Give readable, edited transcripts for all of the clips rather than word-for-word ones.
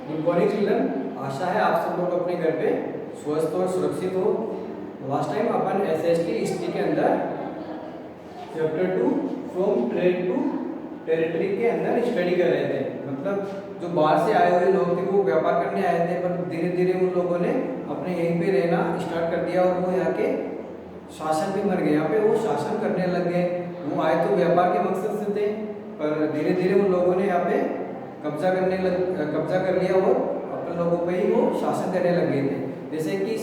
Good morning children. आशा है आप सब लोग अपने घर पे स्वस्थ और सुरक्षित हो। लास्ट टाइम अपन एसएसटी हिस्ट्री के अंदर chapter 2 from trade to territory के अंदर स्टडी कर रहे थे। मतलब जो बाहर से आए हुए लोग थे वो व्यापार करने आए थे, पर धीरे धीरे उन लोगों ने अपने यहीं पे रहना स्टार्ट कर दिया और वो यहाँ के शासन भी मर गए। यहाँ पे वो शासन करने लग गए। वो आए तो व्यापार के मकसद से थे, पर धीरे धीरे उन लोगों ने यहाँ पे कब्जा कर लिया और अपने लोगों पे ही वो शासन करने लग गए थे। जैसे कि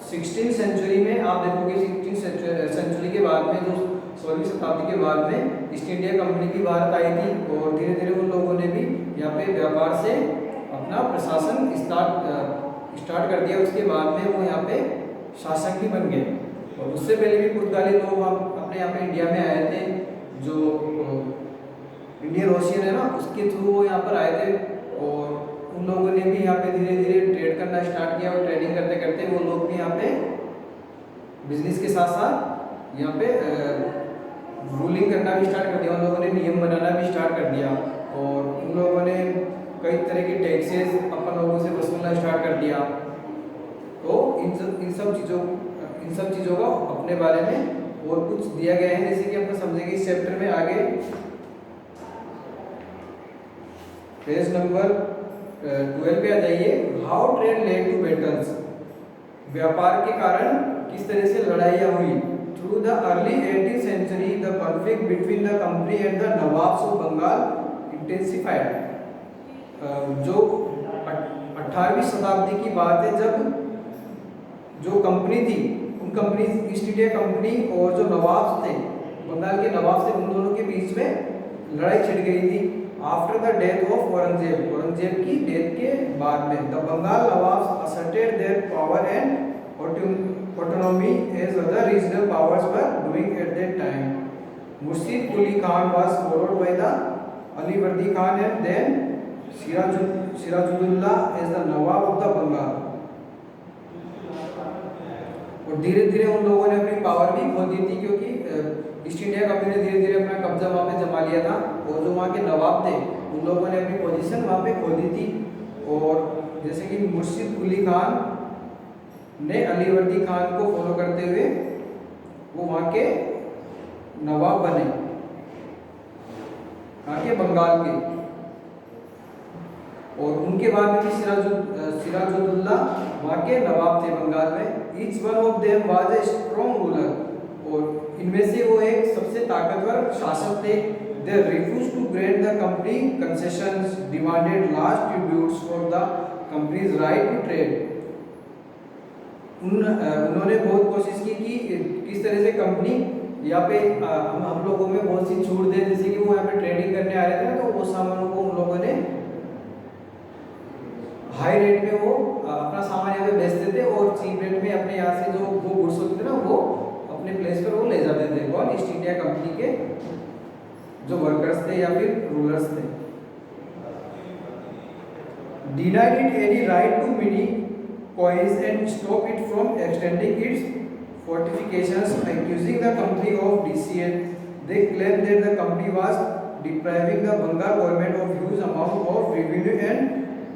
16वीं सेंचुरी में आप देखोगे, 16वीं सेंचुरी के बाद में जो 16वीं शताब्दी के बाद में ईस्ट इंडिया कंपनी की भारत आई थी और धीरे धीरे उन लोगों ने भी यहाँ पे व्यापार से अपना प्रशासन स्टार्ट कर दिया। उसके बाद में वो यहाँ पे शासक भी बन गए। और उससे पहले भी पुर्तगाली लोग अपने यहाँ पे इंडिया में आए थे। जो इंडियन ओशियन है ना, उसके थ्रू वो यहाँ पर आए थे और उन लोगों ने भी यहाँ पे धीरे धीरे ट्रेड करना स्टार्ट किया और ट्रेडिंग करते करते वो लोग भी यहाँ पे बिजनेस के साथ साथ यहाँ पे रूलिंग करना भी स्टार्ट कर दिया। उन लोगों ने नियम बनाना भी स्टार्ट कर दिया और उन लोगों ने कई तरह की टैक्सेस अपन लोगों से वसूलना स्टार्ट कर दिया। तो इन सब चीज़ों का अपने बारे में और कुछ दिया गया है, जैसे कि अपन समझेंगे इस चैप्टर में आगे। पेज नंबर 12 पे आ जाइए। How trade led to battles. व्यापार के कारण किस तरह से लड़ाइयाँ हुई। Through the early 18th century the conflict between the company and the nawabs of Bengal intensified. जो 18वीं शताब्दी की बात है, जब जो कंपनी थी, उन कंपनी ईस्ट इंडिया कंपनी और जो नवाब थे, बंगाल के नवाब से उन दोनों के बीच में लड़ाई छिड़ गई थी। After the death of Aurangzeb की डेथ के बाद में the Bengal nawabs asserted their power and autonomy as other regional powers were doing at that time. Murshid Quli Khan was followed by the Alivardi Khan and then Sirajuddaulah as the Nawab of the Bengal. और धीरे धीरे उन लोगों ने अपनी power भी खो दी थी, क्योंकि ईस्ट इंडिया कंपनी ने धीरे धीरे अपना कब्जा वहाँ पे जमा लिया था और जो वहाँ के नवाब थे उन लोगों ने अपनी पोजीशन वहाँ पे खो दी थी। और जैसे कि मुर्शिद कुली खान ने अलीवर्दी खान को फॉलो करते हुए वो वहाँ के नवाब बने, वहाँ के बंगाल के। और उनके बाद में भी सिराजुद्दौला वहाँ के नवाब थे बंगाल में। Each one of them was a strong ruler. और इनमें से वो एक सबसे ताकतवर शासक थे। They refuse to grant the company concessions, demanded large tributes for the company's right to trade. उन्होंने बहुत कोशिश की कि किस तरह से कंपनी यहाँ पे हम लोगों में बहुत सी छूट दे, जैसे कि वो यहाँ पे ट्रेडिंग करने आ रहे थे तो वो सामानों को उन लोगों ने हाई रेट में वो अपना सामान यहाँ पे बेचते थे और चीप रेट में अपने यहाँ से जो वो गुड्स होते थे ना वो अपने प्लेस पर वो ले जाते थे। कौन? ईस्ट इंडिया कंपनी के जो वर्कर्स थे या फिर रूलर्स थे। Denied it any right to mint coins and stop it from extending its fortifications, accusing the company of deceit. They claimed that the company was depriving the Bengal government of huge amount of revenue and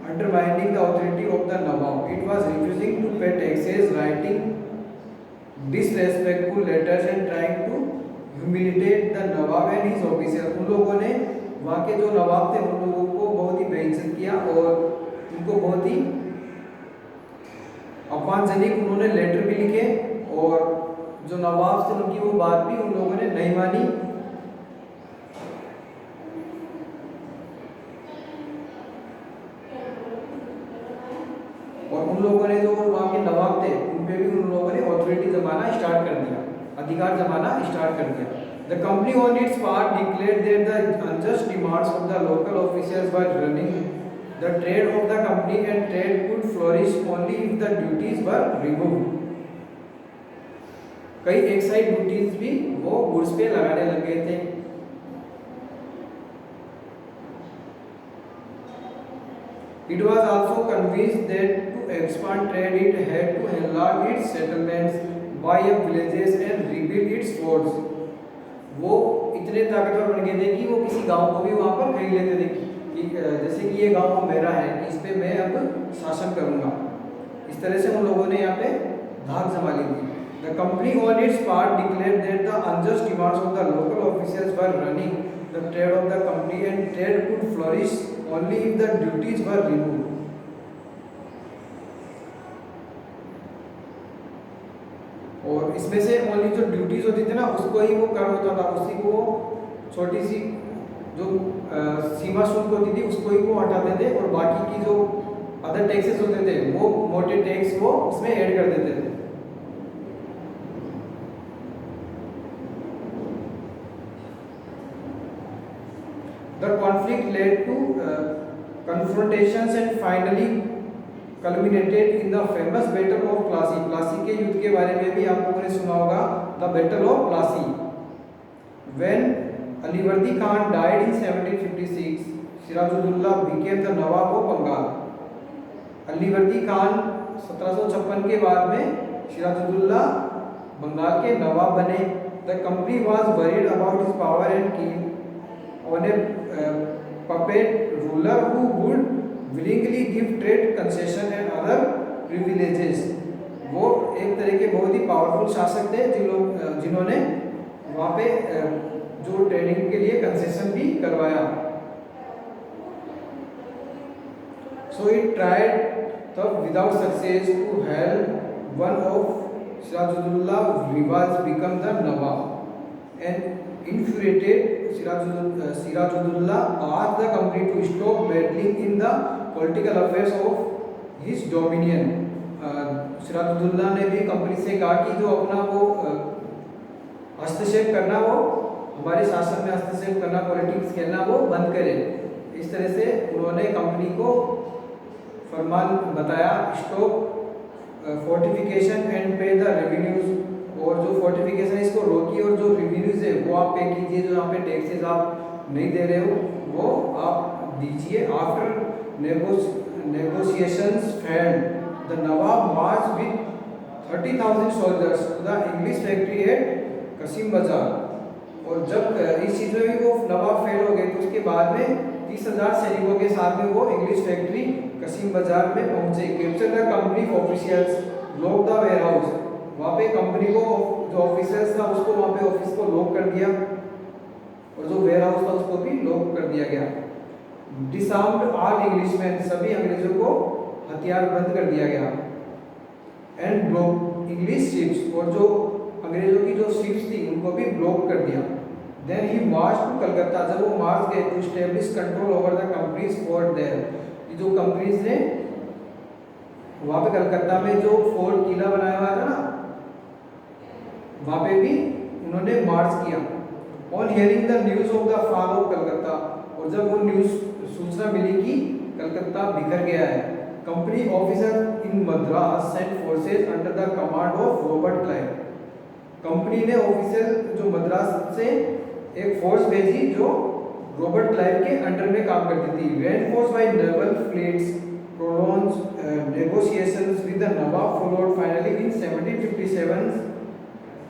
undermining the authority of the Nawab. It was refusing to pay taxes, writing disrespectful letters and trying to humiliate the Nawab and his officers. उन लोगों ने वहाँ के जो नवाब थे उन लोगों को बहुत ही बेइज्जत किया और उनको बहुत ही अपमानजनक उन्होंने लेटर भी लिखे और जो नवाब थे उनकी वो बात भी उन लोगों ने नहीं मानी। और उन लोगों ने जो वहाँ के नवाब थे उन पे भी उन लोगों ने ऑथोरिटी जमाना स्टार्ट कर दिया, अधिकार जमाना स्टार्ट कर दिया। The company on it's part declared that the unjust demands of the local officers were running the trade of the company and trade could flourish only if the duties were removed. कई excise duties भी वो goods पे लगाने लग गए थे। It was also convinced that to expand trade it had to enlarge its settlements, buy up villages and rebuild its forts. वो इतने ताकतवर बन गए थे कि वो किसी गांव को भी वहां पर खरीद लेते थे। कि जैसे कि ये गांव मेरा है कि इस पे मैं अब शासन करूंगा। इस तरह से उन लोगों ने यहाँ पे धाक संभाली थी। The company on its part declared that the unjust demands of the local officials were running the trade of the company and trade could flourish only if the duties were removed. और इसमें से only जो duties होती थी ना उसको ही वो कर होता था, उसी को छोटी सी जो सीमा शुल्क होती थी उसको ही वो हटाते थे और बाकी की जो अदर टैक्सेस होते थे वो मोटे टैक्स वो उसमें ऐड कर देते थे। The conflict led to confrontations and finally culminated in the famous Battle of Plassey. Plassey के युद्ध के बारे में भी आप लोगों ने सुना होगा, the Battle of Plassey. When Alivardi Khan died in 1756, Siraj-ud-Daulah became the Nawab of Bengal. Alivardi Khan 1756 के बाद में सिराजुद्दौला बंगाल के नवाब बने। The company was worried about his power and king on a puppet ruler who would willingly give trade concession and other privileges. वो एक तरह के बहुत ही पावरफुल शासक थे जिन्होंने वहाँ पे जो ट्रेडिंग के लिए कंसेशन भी करवाया। So it tried without success to help one of Sirajuddaulah rivals become the Nawab and infuriated Sirajuddaulah asked the company to stop meddling in the political affairs of his dominion. Siraj-ud-Daulah ने भी company से कहा कि जो अपना वो हस्तक्षेप करना, वो हमारे शासन में हस्तक्षेप करना, पॉलिटिक्स खेलना वो बंद करे। इस तरह से उन्होंने कंपनी को फरमान बताया, स्टॉप फोर्टिफिकेशन एंड पे द रेवेन्यूज, और जो फोर्टिफिकेशन इसको रोकी और जो रेवेन्यूज है वो आप पे कीजिए, जो यहाँ पे टैक्सेस आप नहीं दे रहे हो वो आप दीजिए। After negotiations failed, the Nawab marched with 30,000 soldiers to the English factory at कसीम बाजार। और जब इस चीज़ में भी वो नवाब फेल हो गए तो उसके बाद में 30,000 सैनिकों के साथ में वो इंग्लिश फैक्ट्री कसीम बाजार में पहुंचे। Capture the company officials, lock the warehouse, वहाँ पे कंपनी को जो ऑफिसर्स था उसको वहाँ पे ऑफिस को लॉक कर दिया और जो वेयर हाउस था उसको भी लॉक कर दिया गया। डिसआर्म्ड ऑल इंग्लिशमैन, सभी अंग्रेजों को हथियार बंद कर दिया गया। एंड ब्लॉक इंग्लिश शिप्स, और जो अंग्रेजों की जो शिप्स थी उनको भी ब्लॉक कर दिया। Then he march to Calcutta, जब वो मार्च गए to establish control over the company's fort there, जो कंपनीज ने वहाँ पे कलकत्ता में जो फोर्ट किला बनाया हुआ था ना, वहाँ पे भी उन्होंने मार्च किया। On hearing the news of the fall of Calcutta, और जब वो न्यूज सूचना मिली कि कलकत्ता बिखर गया है, company officer in Madras sent forces under the command of Robert Clive, company ने ऑफिसर जो मद्रास से एक फोर्स भेजी जो रॉबर्ट क्लाइव के अंडर में काम करती थी। Reinforce by naval fleets prolonged negotiations with the Nawab followed. Finally in 1757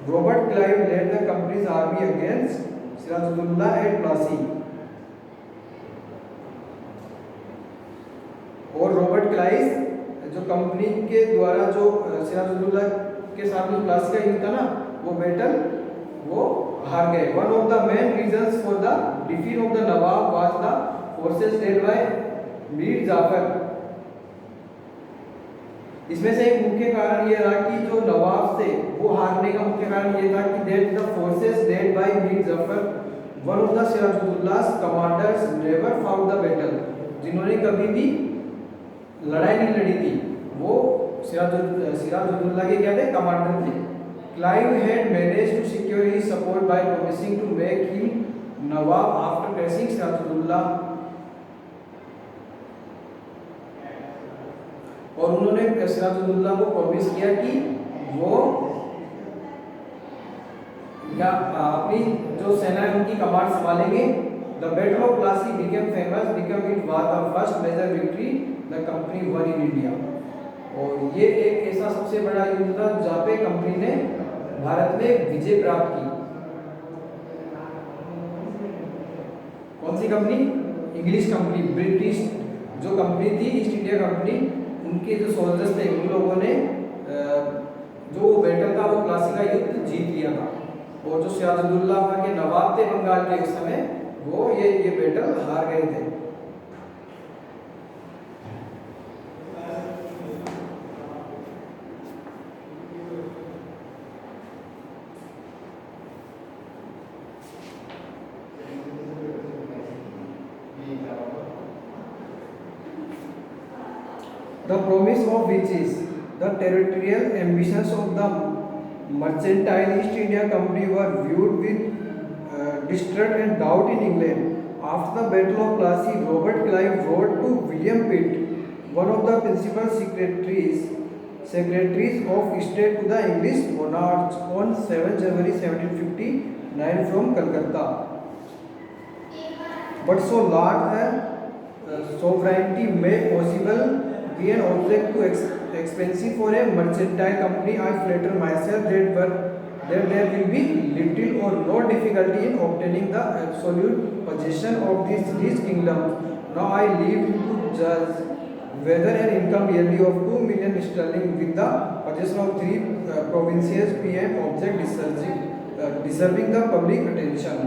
Robert Clive led the company's army against Sirajuddaulah at Plassey, और रॉबर्ट क्लाइव जो कंपनी के द्वारा जो सिराजुद्दौला के साथ में प्लासी का युद्ध था ना, वो बैटल वो हार गए। One of the main reasons for the defeat of the nawab was the forces led by Mir Jafar. इसमें से एक मुख्य कारण ये रहा कि जो नवाब थे वो हारने का मुख्य कारण ये था कि that the forces led by Mir Jafar one of the Sirajuddaula's commanders never fought the battle, जिन्होंने कभी भी लड़ाई नहीं लड़ी थी, वो सिराजुद्दौला के क्या थे, कमांडर थे। Clive had managed to secure his support by promising to make him nawab after crashing Sirajuddaulah, और उन्होंने सिराजुद्दौला को प्रॉमिस किया कि वो या अपनी जो सेना है उनकी कमांड संभालेंगे। The battle of Plassey became famous become it was the first major victory the company won in India, और ये एक ऐसा सबसे बड़ा युद्ध था जहाँ पे कंपनी ने भारत में विजय प्राप्त की। कौन सी कंपनी? इंग्लिश कंपनी, ब्रिटिश जो कंपनी थी ईस्ट इंडिया कंपनी, उनके जो सोल्जर्स थे उन लोगों ने जो बैटल था वो प्लासी का युद्ध जीत लिया था। और जो सिराजुद्दौला के नवाब थे बंगाल के उस समय, वो ये बैटल हार गए थे। The promise of which is the territorial ambitions of the mercantile East India Company were viewed with distrust and doubt in England. After the Battle of Plassey, Robert Clive wrote to William Pitt, one of the principal secretaries of state to the English monarchs on 7 January 1759 from Calcutta. But so large a sovereignty may possible be an object too expensive for a mercantile company. I flatter myself that there will be little or no difficulty in obtaining the absolute possession of these kingdoms. Now I leave you to judge whether an income yearly of 2 million sterling with the possession of 3 provinces be an object deserving the public attention.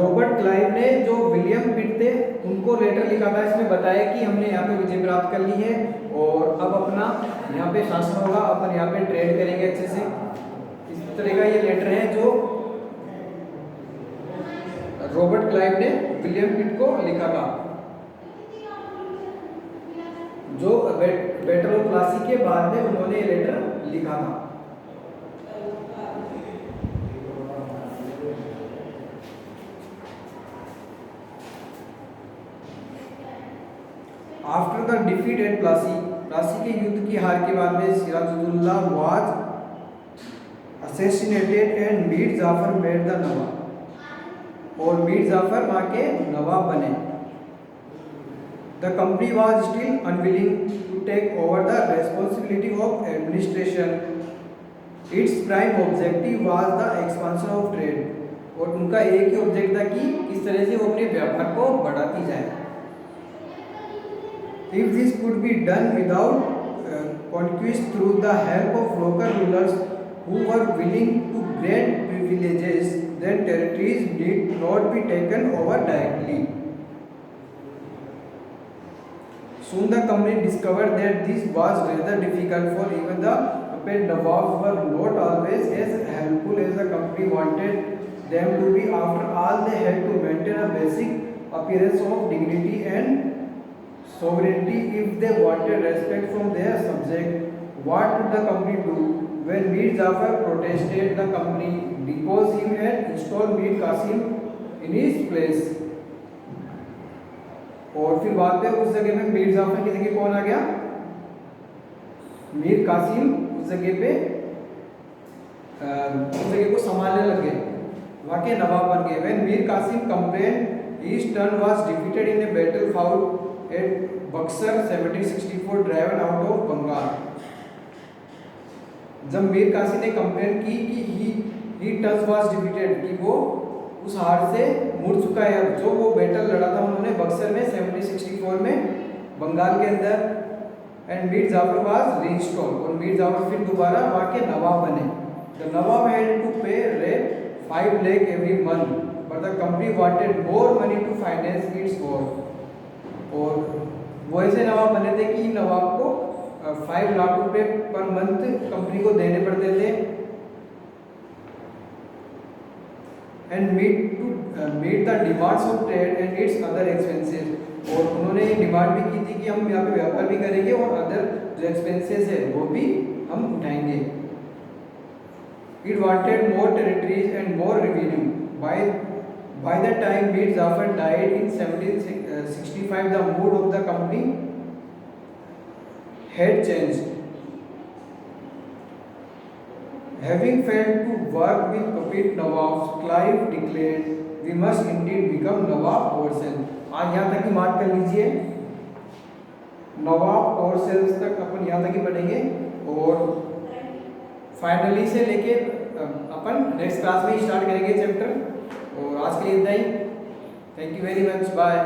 Robert Clive ने जो William पिट थे उनको letter लिखा था। इसमें बताया कि हमने यहाँ पे विजय प्राप्त कर ली है और अब अपना यहाँ पे शासन होगा, अपन यहाँ पे ट्रेड करेंगे अच्छे से। इस तरह का ये लेटर है जो रॉबर्ट क्लाइव ने विलियम पिट को लिखा था, जो बैटल ऑफ प्लासी के बाद में उन्होंने ये लेटर लिखा था। After the defeat at Plassey के युद्ध की हार के बाद में Sirajuddaula was assassinated and Mir Jafar made the nawab, और मीर जाफर वहाँ के नवाब बने। The company was still unwilling to take over the responsibility of administration. Its prime objective was the expansion of trade, और उनका एक ही ऑब्जेक्ट था कि किस तरह से वो अपने व्यापार को बढ़ाती जाए। If this could be done without conquest through the help of local rulers who were willing to grant privileges, then territories need not be taken over directly. Soon the company discovered that this was rather difficult, for even the puppet nawabs were not always as helpful as the company wanted them to be. After all, they had to maintain a basic appearance of dignity and sovereignty if they wanted respect from their subject. What did the company do when Mir Jafar protested the company because he had installed Mir Qasim in his place? और फिर बाद में उस जगह में मीर जाफर की जगह कौन आ गया? मीर कासिम उस जगह पे उस जगह को संभालने लगे, वहाँ के नवाब बन गए। When Mir Qasim complained, his turn was defeated in a battle fought at Buxar 1764, driven out of Bengal. जब मीर कासिम ने कंप्लेन की कि he turns was defeated, कि वो उस हार से मुड़ चुका है। अब जो वो बैटल लड़ा था उन्होंने बक्सर में 1764 में बंगाल के अंदर, and Mir Jafar was reinstalled, और मीर जाफर फिर दोबारा वहाँ के नवाब बने। The nawab had to pay rate 5 lakh every month, but the company wanted more money to finance its war. और वो ऐसे नवाब बने थे कि नवाब को 5 लाख रुपए पर मंथ कंपनी को देने पड़ते थे, and meet the demands of trade and its other expenses. और उन्होंने डिमांड भी की थी कि हम यहाँ पे व्यापार भी करेंगे और अदर जो एक्सपेंसेस है वो भी हम उठाएंगे। It wanted more territories and more revenue. By the time Mir Jafar died in 1765, the mood of the company had changed. Having failed to work with puppet Nawabs, Clive declared, "We must indeed become Nawab ourselves." आज यहाँ तक की mark कर लीजिए। नवाब और sales तक अपन यहाँ तक ही पढ़ेंगे, और फाइनली से लेके अपन नेक्स्ट क्लास में ही स्टार्ट करेंगे चैप्टर। और आज के लिए इतना ही। Thank you very much, bye.